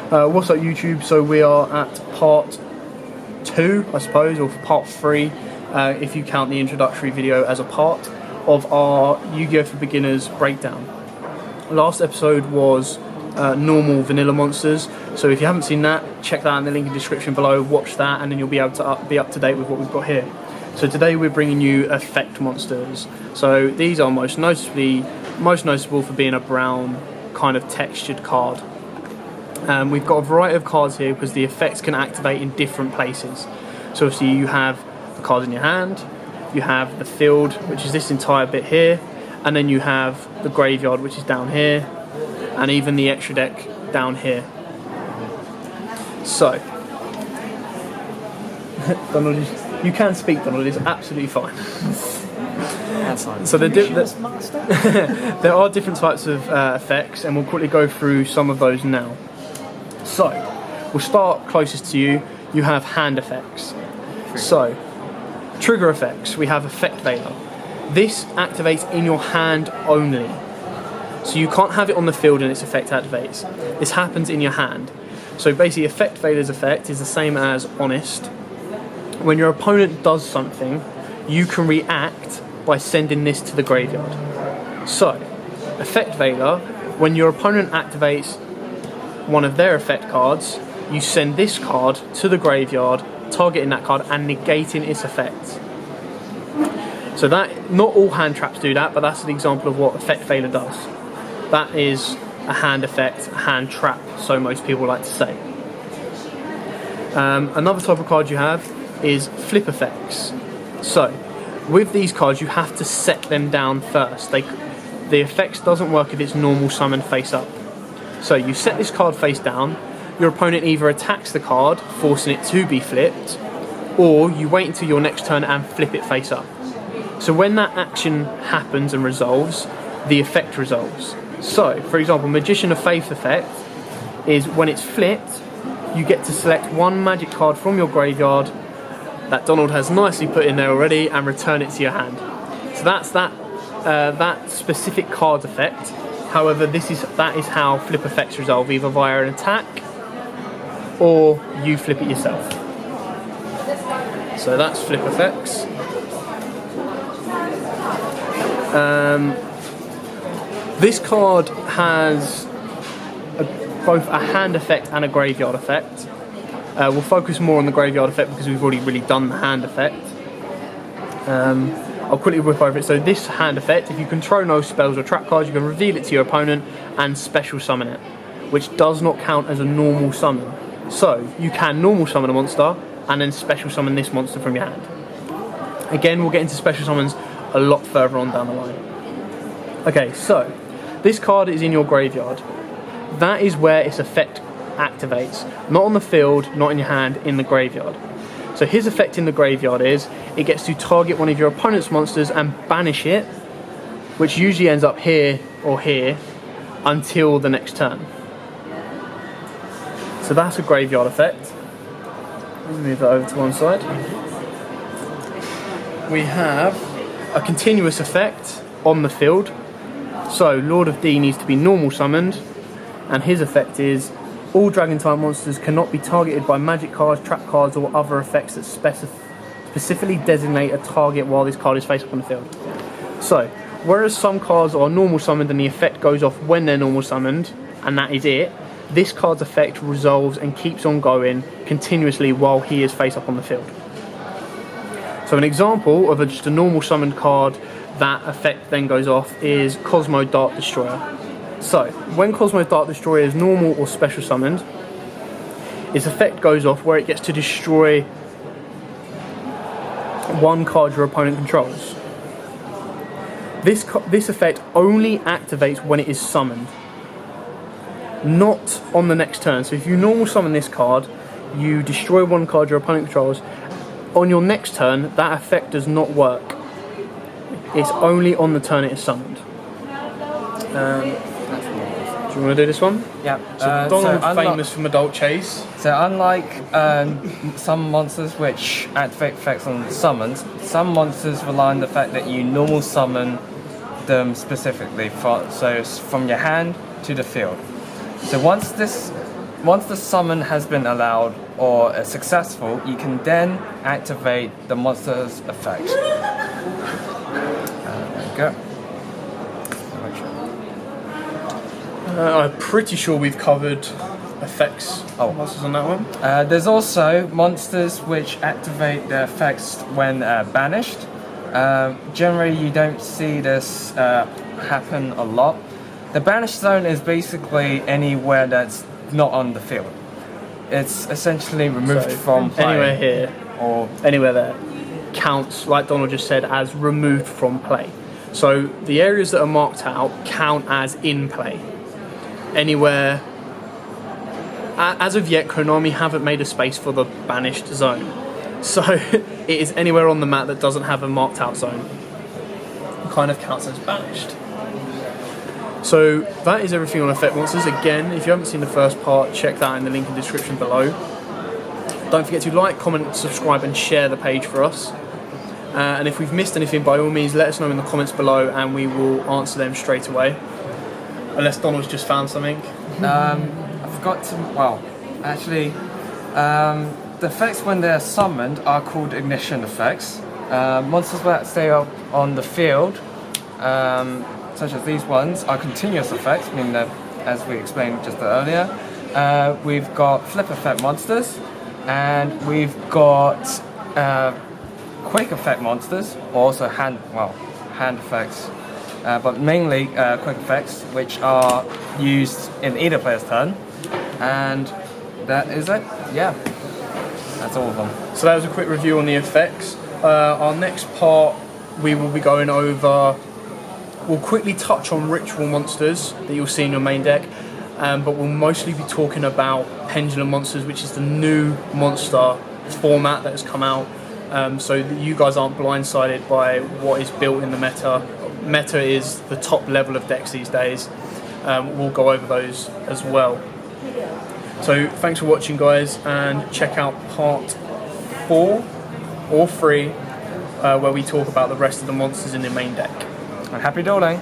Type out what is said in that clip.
What's up YouTube? So we are at part 2, I suppose, or part 3, if you count the introductory video as a part of our Yu-Gi-Oh! For Beginners breakdown. Last episode was normal vanilla monsters, so if you haven't seen that, check that out in the link in the description below, watch that, and then you'll be able to be up to date with what we've got here. So today we're bringing you effect monsters. So these are most noticeable for being a brown kind of textured card. We've got a variety of cards here because the effects can activate in different places. So obviously you have the cards in your hand, you have the field, which is this entire bit here, and then you have the graveyard, which is down here, and even the extra deck down here. So, Donald, you can speak, Donald, it's absolutely fine. So there are different types of effects, and we'll quickly go through some of those now. So, we'll start closest to you. You have hand effects. So, trigger effects, we have Effect Veiler. This activates in your hand only. So you can't have it on the field and its effect activates. This happens in your hand. So basically Effect Veiler's effect is the same as Honest. When your opponent does something, you can react by sending this to the graveyard. So, Effect Veiler, when your opponent activates one of their effect cards, you send this card to the graveyard, targeting that card and negating its effect. So that, not all hand traps do that, but that's an example of what Effect Veiler does. That is a hand effect, a hand trap, so most people like to say. Another type of card you have is flip effects. So, with these cards you have to set them down first. The effects doesn't work if it's normal summon face up. So you set this card face down, your opponent either attacks the card, forcing it to be flipped, or you wait until your next turn and flip it face up. So when that action happens and resolves, the effect resolves. So, for example, Magician of Faith effect is when it's flipped, you get to select one magic card from your graveyard that Donald has nicely put in there already and return it to your hand. So that's that specific card effect. However, that is how flip effects resolve, either via an attack or you flip it yourself. So that's flip effects. This card has both a hand effect and a graveyard effect. We'll focus more on the graveyard effect because we've already really done the hand effect. I'll quickly whip over it. So this hand effect, if you control no spells or trap cards, you can reveal it to your opponent and special summon it, which does not count as a normal summon. So you can normal summon a monster and then special summon this monster from your hand. Again, we'll get into special summons a lot further on down the line. Okay, so this card is in your graveyard. That is where its effect activates. Not on the field, not in your hand, in the graveyard. So his effect in the graveyard is, it gets to target one of your opponent's monsters and banish it, which usually ends up here or here, until the next turn. So that's a graveyard effect. Let me move that over to one side. We have a continuous effect on the field. So Lord of D needs to be normal summoned, and his effect is, all Dragon type monsters cannot be targeted by magic cards, trap cards, or other effects that specifically designate a target while this card is face up on the field. So, whereas some cards are normal summoned and the effect goes off when they're normal summoned, and that is it, this card's effect resolves and keeps on going continuously while he is face up on the field. So an example of just a normal summoned card that effect then goes off is Cosmo Dart Destroyer. So, when Cosmo Dart Destroyer is normal or special summoned, its effect goes off where it gets to destroy one card your opponent controls. This effect only activates when it is summoned, not on the next turn. So if you normal summon this card, you destroy one card your opponent controls, on your next turn, that effect does not work. It's only on the turn it is summoned. Do you want to do this one? Yeah. So Donald, famous from Adult Chase. So unlike some monsters which activate effects on summons, some monsters rely on the fact that you normal summon them specifically, so it's from your hand to the field. So once this once the summon has been allowed or successful, you can then activate the monster's effect. There you go. I'm pretty sure we've covered effects monsters on that one. There's also monsters which activate their effects when banished. Generally, you don't see this happen a lot. The banished zone is basically anywhere that's not on the field. It's essentially removed from play. Anywhere here or anywhere there counts, like Donald just said, as removed from play. So the areas that are marked out count as in play. Anywhere, as of yet, Konami haven't made a space for the banished zone. So it is anywhere on the map that doesn't have a marked out zone. It kind of counts as banished. So that is everything on effect monsters. Again, if you haven't seen the first part, check that out in the link in the description below. Don't forget to like, comment, subscribe and share the page for us. And if we've missed anything, by all means let us know in the comments below and we will answer them straight away. Unless Donald's just found something. I forgot to, well, actually, the effects when they're summoned are called ignition effects. Monsters that stay up on the field, such as these ones, are continuous effects, meaning that, as we explained just earlier, we've got flip effect monsters, and we've got quick effect monsters, or also hand effects, but mainly quick effects, which are used in either player's turn, and that is it. Yeah, that's all of them. So that was a quick review on the effects. Our next part, we will be going over. We'll quickly touch on ritual monsters that you'll see in your main deck, but we'll mostly be talking about pendulum monsters, which is the new monster format that has come out, so that you guys aren't blindsided by what is built in the meta. Meta is the top level of decks these days. We'll go over those as well. So thanks for watching, guys, and check out part 4 or 3 where we talk about the rest of the monsters in the main deck. And happy dueling!